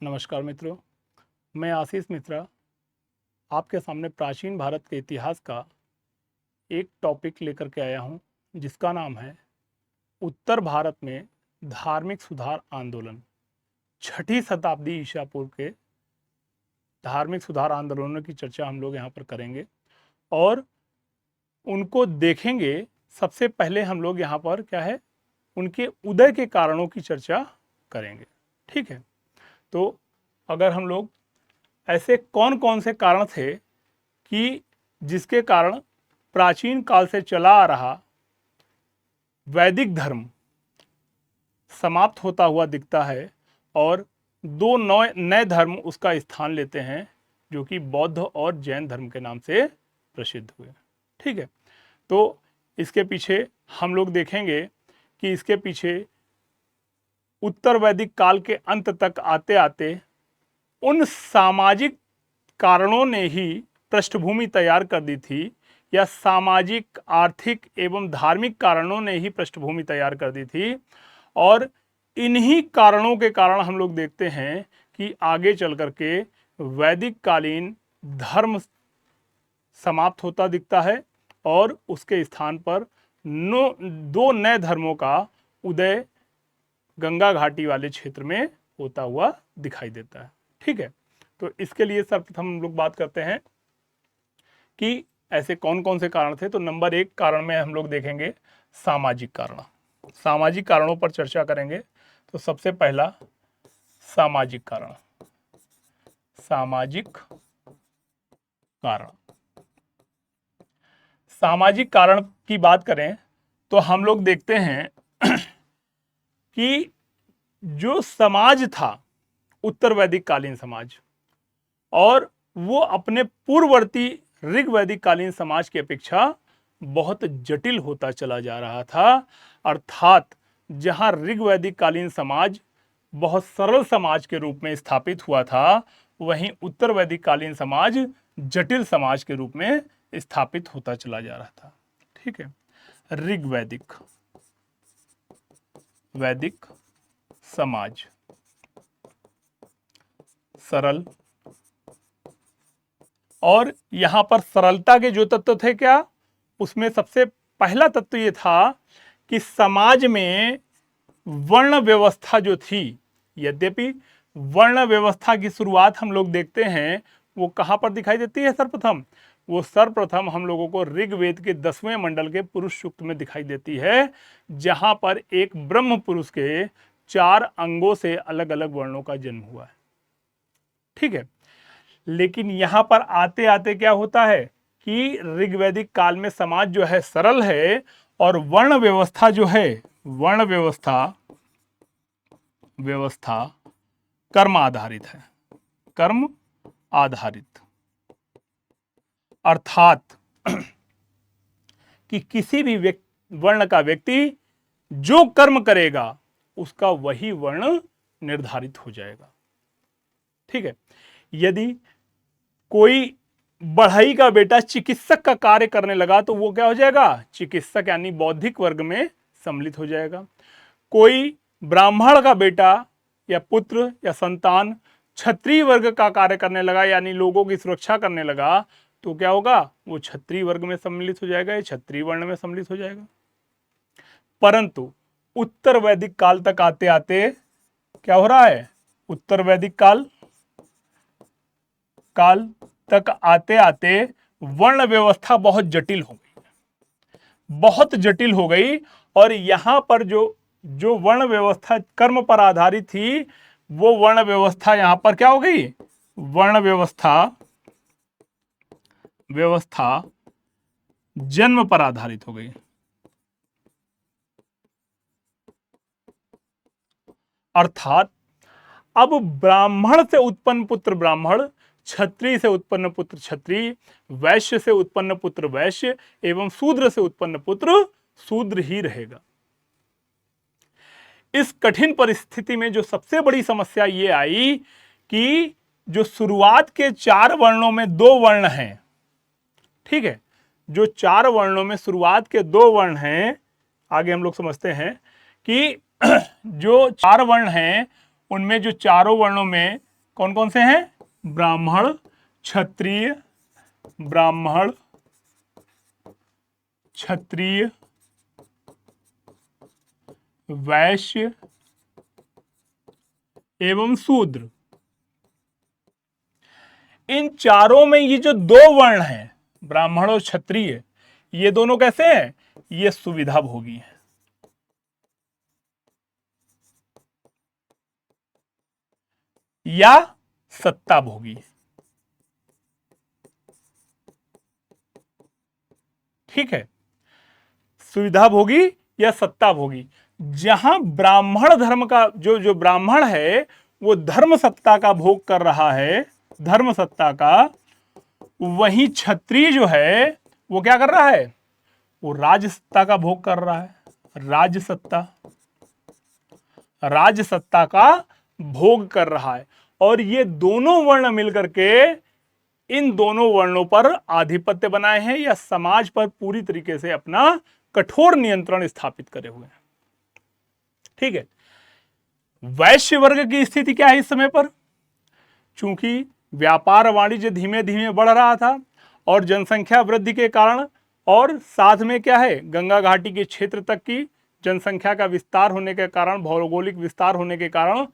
नमस्कार मित्रों, मैं आशीष मिश्रा आपके सामने प्राचीन भारत के इतिहास का एक टॉपिक लेकर के आया हूं, जिसका नाम है उत्तर भारत में धार्मिक सुधार आंदोलन। छठी शताब्दी ईसा पूर्व के धार्मिक सुधार आंदोलनों की चर्चा हम लोग यहाँ पर करेंगे और उनको देखेंगे। सबसे पहले हम लोग यहाँ पर क्या है, उनके उदय के कारणों की चर्चा करेंगे। ठीक है, तो अगर हम लोग ऐसे कौन कौन से कारण थे कि जिसके कारण प्राचीन काल से चला आ रहा वैदिक धर्म समाप्त होता हुआ दिखता है और दो नए धर्म उसका स्थान लेते हैं, जो कि बौद्ध और जैन धर्म के नाम से प्रसिद्ध हुए। ठीक है, तो इसके पीछे हम लोग देखेंगे कि इसके पीछे उत्तर वैदिक काल के अंत तक आते आते उन सामाजिक कारणों ने ही पृष्ठभूमि तैयार कर दी थी, या सामाजिक, आर्थिक एवं धार्मिक कारणों ने ही पृष्ठभूमि तैयार कर दी थी। और इन्हीं कारणों के कारण हम लोग देखते हैं कि आगे चल करके वैदिक कालीन धर्म समाप्त होता दिखता है और उसके स्थान पर दो नए धर्मों का उदय गंगा घाटी वाले क्षेत्र में होता हुआ दिखाई देता है। ठीक है, तो इसके लिए सर्वप्रथम हम लोग बात करते हैं कि ऐसे कौन कौन से कारण थे। तो नंबर 1 कारण में हम लोग देखेंगे सामाजिक कारण। सामाजिक कारणों पर चर्चा करेंगे। तो सबसे पहला सामाजिक कारण। सामाजिक कारण, सामाजिक कारण की बात करें तो हम लोग देखते हैं कि जो समाज था उत्तर वैदिक कालीन समाज, और वो अपने पूर्ववर्ती ऋग वैदिक कालीन समाज की अपेक्षा बहुत जटिल होता चला जा रहा था। अर्थात जहां ऋग वैदिक कालीन समाज बहुत सरल समाज के रूप में स्थापित हुआ था, वहीं उत्तर वैदिक कालीन समाज जटिल समाज के रूप में स्थापित होता चला जा रहा था। ठीक है, ऋग वैदिक समाज सरल, और यहां पर सरलता के जो तत्व थे क्या, उसमें सबसे पहला तत्व ये था कि समाज में वर्ण व्यवस्था जो थी, यद्यपि वर्ण व्यवस्था की शुरुआत हम लोग देखते हैं वो कहां पर दिखाई देती है सर्वप्रथम, वो सर्वप्रथम हम लोगों को ऋग्वेद के 10वें मंडल के पुरुष सूक्त में दिखाई देती है, जहां पर एक ब्रह्म पुरुष के 4 अंगों से अलग अलग वर्णों का जन्म हुआ है। ठीक है, लेकिन यहां पर आते आते क्या होता है कि ऋग्वैदिक काल में समाज जो है सरल है और वर्ण व्यवस्था जो है, वर्ण व्यवस्था कर्म आधारित है। कर्म आधारित अर्थात कि किसी भी वर्ण का व्यक्ति जो कर्म करेगा उसका वही वर्ण निर्धारित हो जाएगा। ठीक है, यदि कोई बढ़ई का बेटा चिकित्सक का कार्य करने लगा तो वो क्या हो जाएगा, चिकित्सक यानी बौद्धिक वर्ग में सम्मिलित हो जाएगा। कोई ब्राह्मण का बेटा या पुत्र या संतान क्षत्रिय वर्ग का कार्य करने लगा, यानी लोगों की सुरक्षा करने लगा, तो क्या होगा, वो क्षत्रिय वर्ग में सम्मिलित हो जाएगा, या क्षत्रिय वर्ण में सम्मिलित हो जाएगा। परंतु उत्तर वैदिक काल तक आते आते क्या हो रहा है, उत्तर वैदिक काल तक आते आते वर्ण व्यवस्था बहुत जटिल हो गई, बहुत जटिल हो गई। और यहां पर जो वर्ण व्यवस्था कर्म पर आधारित थी, वो वर्ण व्यवस्था यहां पर क्या हो गई, वर्ण व्यवस्था जन्म पर आधारित हो गई। अर्थात अब ब्राह्मण से उत्पन्न पुत्र ब्राह्मण, क्षत्रिय से उत्पन्न पुत्र क्षत्रिय, वैश्य से उत्पन्न पुत्र वैश्य एवं शूद्र से उत्पन्न पुत्र शूद्र ही रहेगा। इस कठिन परिस्थिति में जो सबसे बड़ी समस्या ये आई कि जो शुरुआत के 4 वर्णों में 2 वर्ण हैं, ठीक है, जो 4 वर्णों में शुरुआत के 2 वर्ण हैं, आगे हम लोग समझते हैं कि जो 4 वर्ण हैं उनमें जो चारों वर्णों में कौन कौन से हैं? ब्राह्मण, क्षत्रिय, ब्राह्मण, क्षत्रिय, वैश्य एवं शूद्र। इन चारों में ये जो दो वर्ण हैं, ब्राह्मण और क्षत्रिय, ये दोनों कैसे हैं? ये सुविधा भोगी हैं या सत्ता भोगी। ठीक है, सुविधा भोगी या सत्ता भोगी। जहां ब्राह्मण धर्म का जो जो ब्राह्मण है वो धर्म सत्ता का भोग कर रहा है, धर्म सत्ता का, वहीं क्षत्रिय जो है वो क्या कर रहा है? वो राज सत्ता का भोग कर रहा है। राज सत्ता, राज सत्ता का भोग कर रहा है। और ये दोनों वर्ण मिलकर के इन दोनों वर्णों पर आधिपत्य बनाए हैं या समाज पर पूरी तरीके से अपना कठोर नियंत्रण स्थापित करे हुए हैं। ठीक है, वैश्य वर्ग की स्थिति क्या है इस समय पर? चूंकि व्यापार वाणिज्य धीमे धीमे बढ़ रहा था और जनसंख्या वृद्धि के कारण और साथ में क्या है, गंगा घाटी के क्षेत्र तक की जनसंख्या का विस्तार होने के कारण, भौगोलिक विस्तार होने के कारण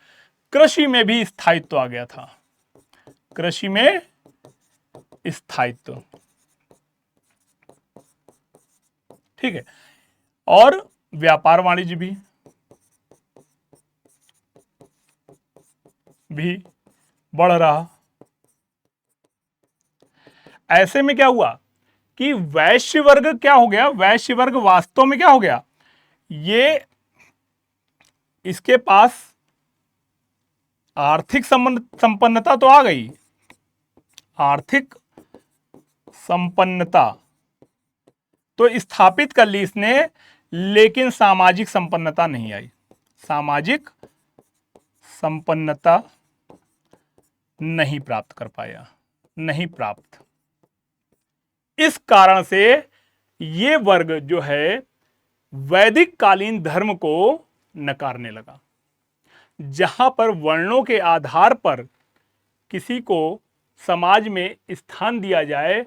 कृषि में भी स्थायित्व आ गया था। कृषि में स्थायित्व, ठीक है, और व्यापार वाणिज्य भी बढ़ रहा। ऐसे में क्या हुआ कि वैश्य वर्ग क्या हो गया? वैश्य वर्ग वास्तव में क्या हो गया? ये इसके पास आर्थिक संपन्नता तो आ गई, आर्थिक संपन्नता तो स्थापित कर ली इसने, लेकिन सामाजिक संपन्नता नहीं आई। सामाजिक संपन्नता नहीं प्राप्त कर पाया, नहीं प्राप्त। इस कारण से ये वर्ग जो है वैदिक कालीन धर्म को नकारने लगा। जहां पर वर्णों के आधार पर किसी को समाज में स्थान दिया जाए,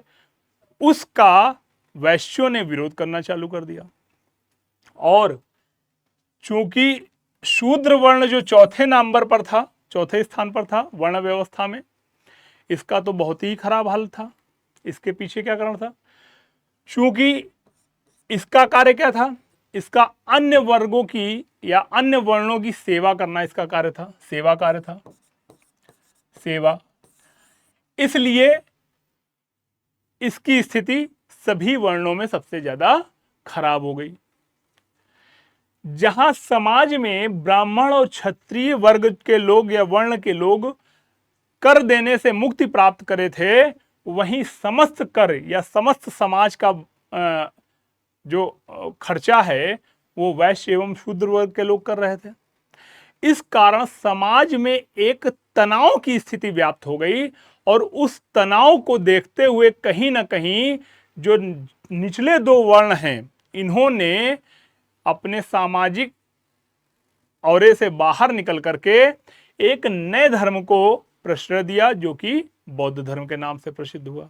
उसका वैश्यों ने विरोध करना चालू कर दिया। और चूंकि शूद्र वर्ण जो चौथे नंबर पर था, चौथे स्थान पर था वर्ण व्यवस्था में, इसका तो बहुत ही खराब हाल था। इसके पीछे क्या कारण था? चूंकि इसका कार्य क्या था? इसका अन्य वर्गों की या अन्य वर्णों की सेवा करना इसका कार्य था, सेवा कार्य था, सेवा। इसलिए इसकी स्थिति सभी वर्णों में सबसे ज्यादा खराब हो गई। जहां समाज में ब्राह्मण और क्षत्रिय वर्ग के लोग या वर्ण के लोग कर देने से मुक्ति प्राप्त करे थे, वहीं समस्त कर या समस्त समाज का जो खर्चा है वो वैश्य एवं शूद्र वर्ग के लोग कर रहे थे। इस कारण समाज में एक तनाव की स्थिति व्याप्त हो गई और उस तनाव को देखते हुए कहीं ना कहीं जो निचले दो वर्ण हैं, इन्होंने अपने सामाजिक औरे से बाहर निकल करके एक नए धर्म को प्रश्रय दिया, जो कि बौद्ध धर्म के नाम से प्रसिद्ध हुआ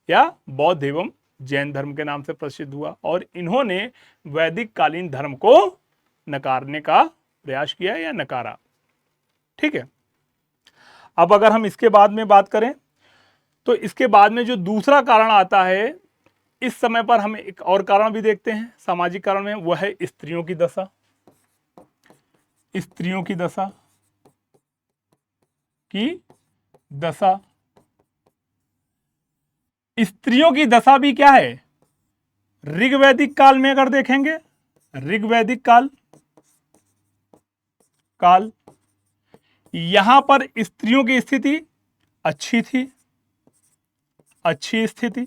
या बौद्ध एवं जैन धर्म के नाम से प्रसिद्ध हुआ। और इन्होंने वैदिक कालीन धर्म को नकारने का प्रयास किया या नकारा। ठीक है, अब अगर हम इसके बाद में बात करें तो इसके बाद में जो दूसरा कारण आता है, इस समय पर हम एक और कारण भी देखते हैं सामाजिक कारण में, वह है स्त्रियों की दशा। स्त्रियों की दशा की दशा स्त्रियों की दशा भी क्या है? ऋग्वैदिक काल में अगर देखेंगे, ऋग्वैदिक काल यहां पर स्त्रियों की स्थिति अच्छी थी, अच्छी स्थिति,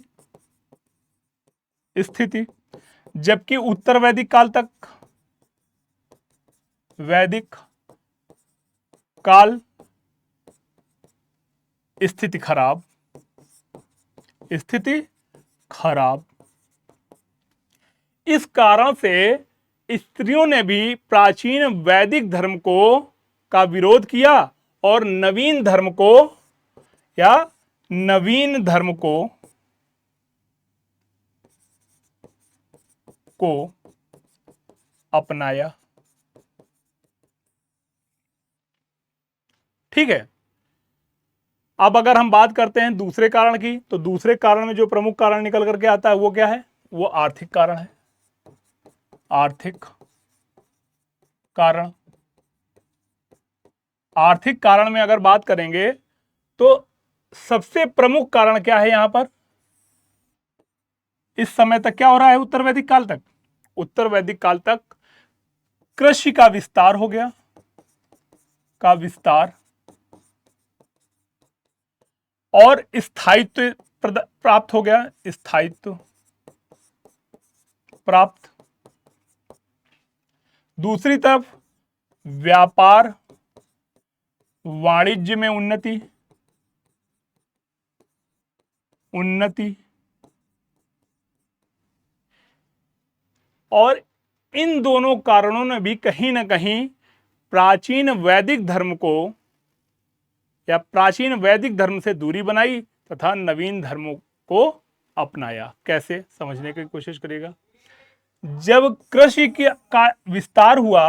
जबकि उत्तर वैदिक काल तक, वैदिक काल स्थिति खराब, स्थिति खराब। इस कारण से स्त्रियों ने भी प्राचीन वैदिक धर्म को का विरोध किया और नवीन धर्म को या नवीन धर्म को अपनाया। ठीक है। अब अगर हम बात करते हैं दूसरे कारण की, तो दूसरे कारण में जो प्रमुख कारण निकल करके आता है वो क्या है? वो आर्थिक कारण है। आर्थिक कारण। आर्थिक कारण में अगर बात करेंगे तो सबसे प्रमुख कारण क्या है यहां पर? इस समय तक क्या हो रहा है? उत्तर वैदिक काल तक, उत्तर वैदिक काल तक कृषि का विस्तार हो गया, का विस्तार, और स्थायित्व प्राप्त हो गया, स्थायित्व प्राप्त। दूसरी तरफ व्यापार वाणिज्य में उन्नति, उन्नति, और इन दोनों कारणों ने भी कहीं ना कहीं प्राचीन वैदिक धर्म को या प्राचीन वैदिक धर्म से दूरी बनाई तथा नवीन धर्मों को अपनाया। कैसे? समझने की कोशिश करिएगा। जब कृषि का विस्तार हुआ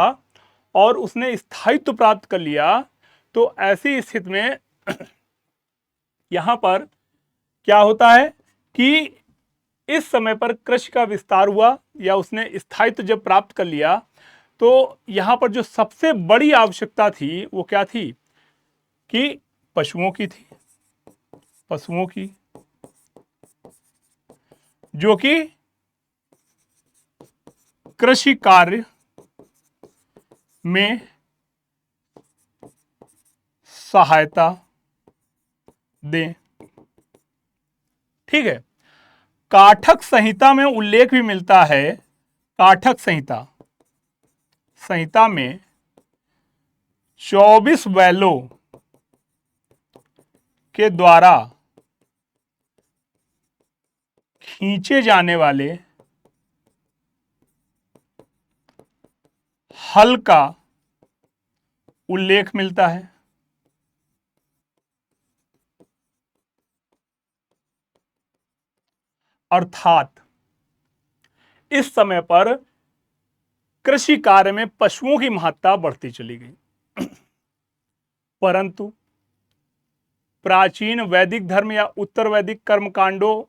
और उसने स्थायित्व प्राप्त कर लिया, तो ऐसी स्थिति में यहां पर क्या होता है कि इस समय पर कृषि का विस्तार हुआ या उसने स्थायित्व जब प्राप्त कर लिया, तो यहां पर जो सबसे बड़ी आवश्यकता थी वो क्या थी? कि पशुओं की थी, पशुओं की, जो कि कृषि कार्य में सहायता दें। ठीक है। काठक संहिता में उल्लेख भी मिलता है, काठक संहिता, संहिता में 24 बैलों के द्वारा खींचे जाने वाले हल का उल्लेख मिलता है। अर्थात इस समय पर कृषि कार्य में पशुओं की महत्ता बढ़ती चली गई। परंतु प्राचीन वैदिक धर्म या उत्तर वैदिक कर्मकांडों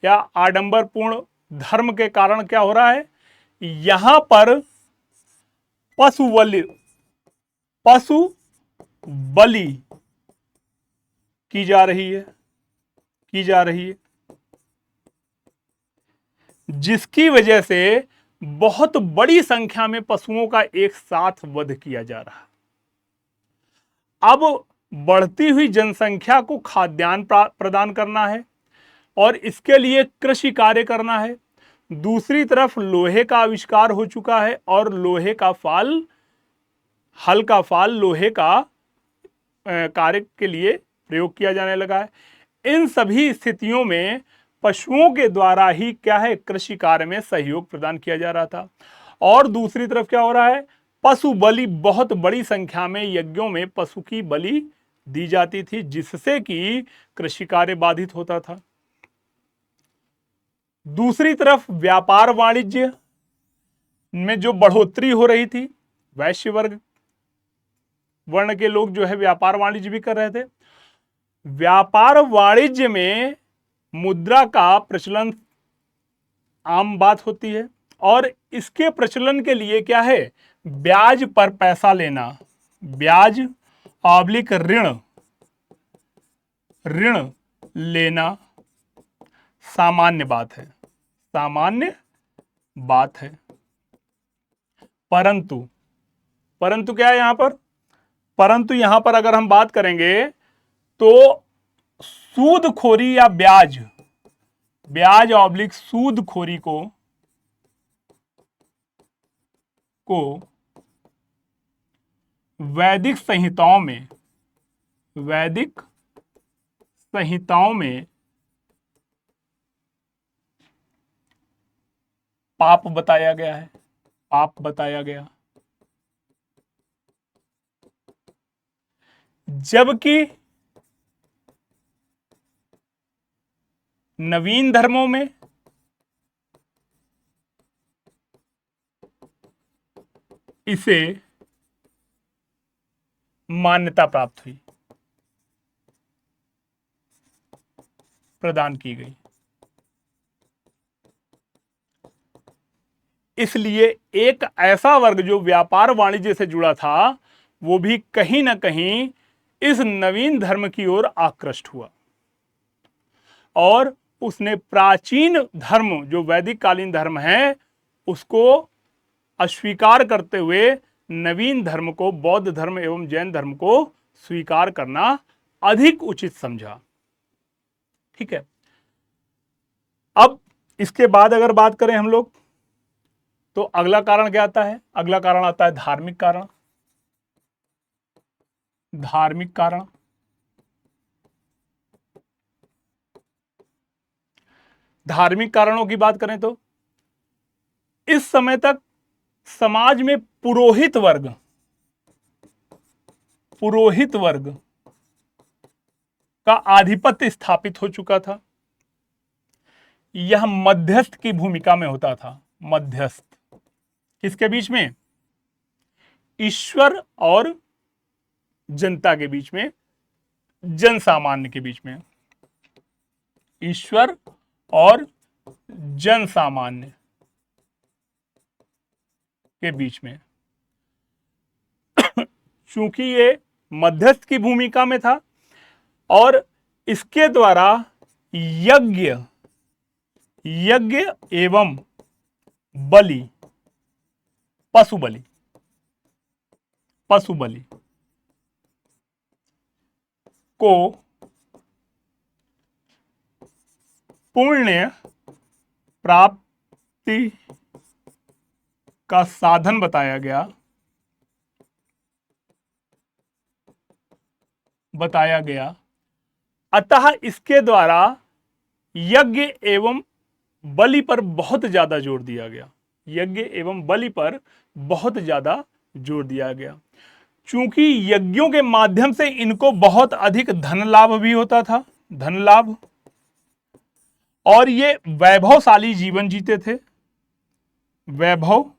या आडंबरपूर्ण धर्म के कारण क्या हो रहा है? यहां पर पशु बलि की जा रही है, की जा रही है, जिसकी वजह से बहुत बड़ी संख्या में पशुओं का एक साथ वध किया जा रहा है। अब बढ़ती हुई जनसंख्या को खाद्यान्न प्रदान करना है और इसके लिए कृषि कार्य करना है। दूसरी तरफ लोहे का आविष्कार हो चुका है और लोहे का फाल, हल का फाल लोहे का कार्य के लिए प्रयोग किया जाने लगा है। इन सभी स्थितियों में पशुओं के द्वारा ही क्या है? कृषि कार्य में सहयोग प्रदान किया जा रहा था। और दूसरी तरफ क्या हो रहा है? पशु बलि, बहुत बड़ी संख्या में यज्ञों में पशु की बलि दी जाती थी, जिससे कि कृषि कार्य बाधित होता था। दूसरी तरफ व्यापार वाणिज्य में जो बढ़ोतरी हो रही थी, वैश्य वर्ग वर्ण के लोग जो है व्यापार वाणिज्य भी कर रहे थे। व्यापार वाणिज्य में मुद्रा का प्रचलन आम बात होती है और इसके प्रचलन के लिए क्या है? ब्याज पर पैसा लेना, ब्याज ऑब्लिक ऋण, ऋण लेना सामान्य बात है, सामान्य बात है। परंतु परंतु क्या है यहां पर? परंतु यहां पर अगर हम बात करेंगे तो सूदखोरी या ब्याज, ब्याज ऑब्लिक सूदखोरी को वैदिक संहिताओं में, वैदिक संहिताओं में पाप बताया गया है, पाप बताया गया, जबकि नवीन धर्मों में इसे मान्यता प्राप्त हुई, प्रदान की गई। इसलिए एक ऐसा वर्ग जो व्यापार वाणिज्य से जुड़ा था वो भी कहीं ना कहीं इस नवीन धर्म की ओर आकृष्ट हुआ और उसने प्राचीन धर्म जो वैदिक कालीन धर्म है उसको अस्वीकार करते हुए नवीन धर्म को, बौद्ध धर्म एवं जैन धर्म को स्वीकार करना अधिक उचित समझा। ठीक है, अब इसके बाद अगर बात करें हम लोग तो अगला कारण क्या आता है? अगला कारण आता है धार्मिक कारण। धार्मिक कारण, धार्मिक कारणों की बात करें तो इस समय तक समाज में पुरोहित वर्ग का आधिपत्य स्थापित हो चुका था। यह मध्यस्थ की भूमिका में होता था। मध्यस्थ किसके बीच में? ईश्वर और जनता के बीच में, जन सामान्य के बीच में। ईश्वर और जन सामान्य के बीच में। चूंकि ये मध्यस्थ की भूमिका में था और इसके द्वारा यज्ञ एवं बलि, पशु बलि को पुण्य प्राप्ति का साधन बताया गया। अतः इसके द्वारा यज्ञ एवं बलि पर बहुत ज्यादा जोर दिया गया। यज्ञ एवं बलि पर बहुत ज्यादा जोर दिया गया। चूंकि यज्ञों के माध्यम से इनको बहुत अधिक धन लाभ भी होता था, धन लाभ, और ये वैभवशाली जीवन जीते थे। वैभवशाली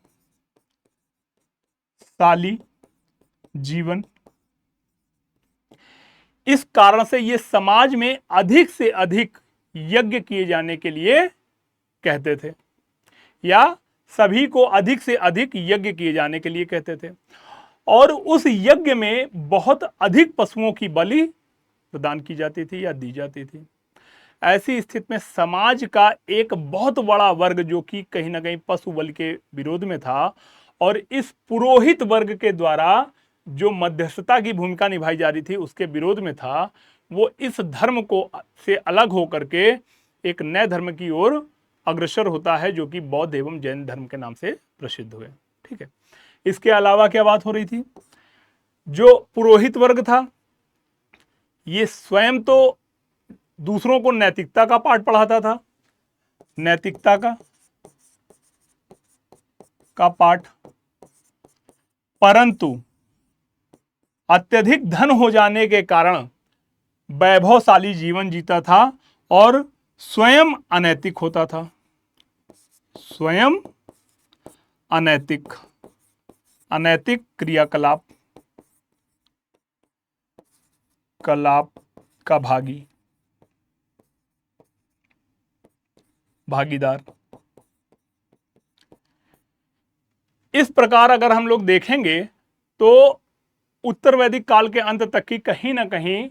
जीवन, इस कारण से ये समाज में अधिक से अधिक यज्ञ किए जाने के लिए कहते थे, या सभी को अधिक से अधिक यज्ञ किए जाने के लिए कहते थे। और उस यज्ञ में बहुत अधिक पशुओं की बलि प्रदान की जाती थी या दी जाती थी। ऐसी स्थिति में समाज का एक बहुत बड़ा वर्ग जो कि कहीं ना कहीं पशु बलि के विरोध में था और इस पुरोहित वर्ग के द्वारा जो मध्यस्थता की भूमिका निभाई जा रही थी उसके विरोध में था, वो इस धर्म को से अलग होकर के एक नए धर्म की ओर अग्रसर होता है जो कि बौद्ध एवं जैन धर्म के नाम से प्रसिद्ध हुए। ठीक है, इसके अलावा क्या बात हो रही थी? जो पुरोहित वर्ग था ये स्वयं तो दूसरों को नैतिकता का पाठ पढ़ाता था, नैतिकता का पाठ, परंतु अत्यधिक धन हो जाने के कारण वैभवशाली जीवन जीता था और स्वयं अनैतिक होता था। स्वयं अनैतिक क्रियाकलाप का भागीदार। इस प्रकार अगर हम लोग देखेंगे तो उत्तर वैदिक काल के अंत तक की कहीं ना कहीं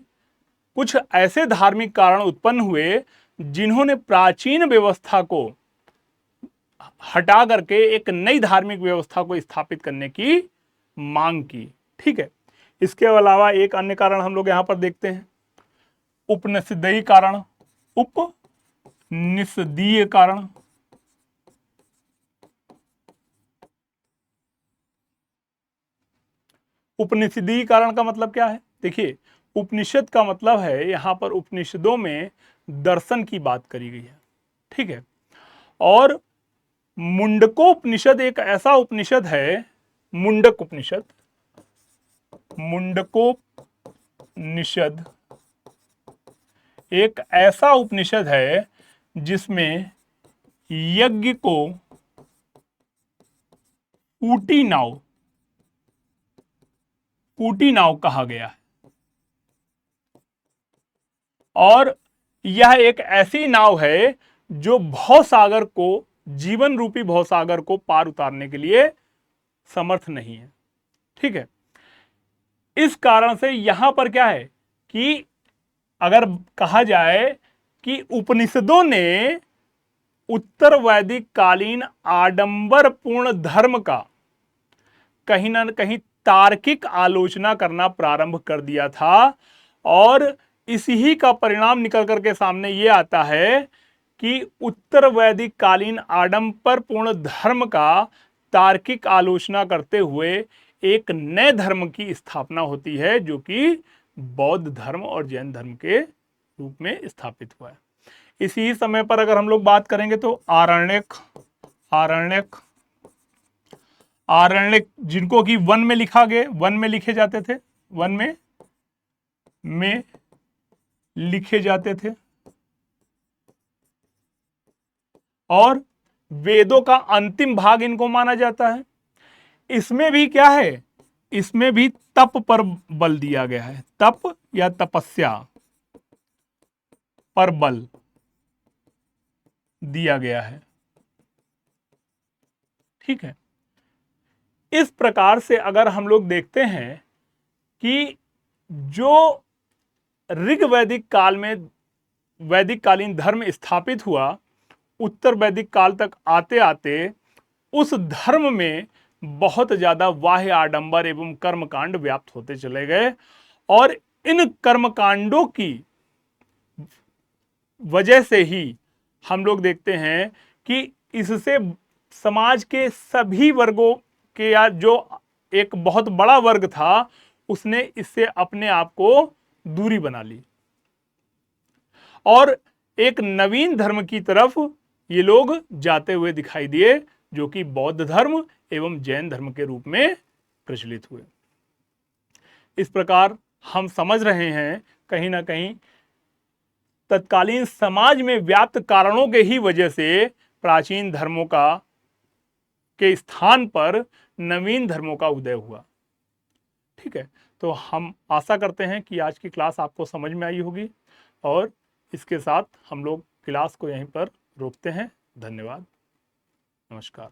कुछ ऐसे धार्मिक कारण उत्पन्न हुए जिन्होंने प्राचीन व्यवस्था को हटा करके एक नई धार्मिक व्यवस्था को स्थापित करने की मांग की। ठीक है, इसके अलावा एक अन्य कारण हम लोग यहां पर देखते हैं, उपनिषदीय कारण। उपनिषदीय कारण, उपनिषदीय कारण का मतलब क्या है? देखिए, उपनिषद का मतलब है यहां पर उपनिषदों में दर्शन की बात करी गई है। ठीक है, और मुंडकोपनिषद एक ऐसा उपनिषद है, मुंडकोपनिषद उपनिषद एक ऐसा उपनिषद है जिसमें यज्ञ को पूटी नाव कहा गया है। और यह एक ऐसी नाव है जो भवसागर को, जीवन रूपी भवसागर को पार उतारने के लिए समर्थ नहीं है। ठीक है, इस कारण से यहां पर क्या है कि अगर कहा जाए कि उपनिषदों ने उत्तर वैदिक कालीन आडंबर पूर्ण धर्म का कहीं ना कहीं तार्किक आलोचना करना प्रारंभ कर दिया था, और इसी का परिणाम निकल करके सामने ये आता है कि उत्तर वैदिक कालीन आडंबर पूर्ण धर्म का तार्किक आलोचना करते हुए एक नए धर्म की स्थापना होती है, जो कि बौद्ध धर्म और जैन धर्म के रूप में स्थापित हुआ है। इसी समय पर अगर हम लोग बात करेंगे तो आरण्यक जिनको कि वन में लिखे जाते थे, वन में लिखे जाते थे, और वेदों का अंतिम भाग इनको माना जाता है। इसमें भी क्या है, इसमें भी तप पर बल दिया गया है, तप या तपस्या पर बल दिया गया है। ठीक है, इस प्रकार से अगर हम लोग देखते हैं कि जो ऋग वैदिक काल में वैदिक कालीन धर्म स्थापित हुआ, उत्तर वैदिक काल तक आते आते उस धर्म में बहुत ज्यादा बाह्य आडंबर एवं कर्मकांड व्याप्त होते चले गए, और इन कर्मकांडों की वजह से ही हम लोग देखते हैं कि इससे समाज के सभी वर्गों के, या जो एक बहुत बड़ा वर्ग था, उसने इससे अपने आप को दूरी बना ली, और एक नवीन धर्म की तरफ ये लोग जाते हुए दिखाई दिए, जो कि बौद्ध धर्म एवं जैन धर्म के रूप में प्रचलित हुए। इस प्रकार हम समझ रहे हैं कहीं ना कहीं तत्कालीन समाज में व्याप्त कारणों के ही वजह से प्राचीन धर्मों के स्थान पर नवीन धर्मों का उदय हुआ। ठीक है, तो हम आशा करते हैं कि आज की क्लास आपको समझ में आई होगी, और इसके साथ हम लोग क्लास को यहीं पर रोकते हैं। धन्यवाद, नमस्कार।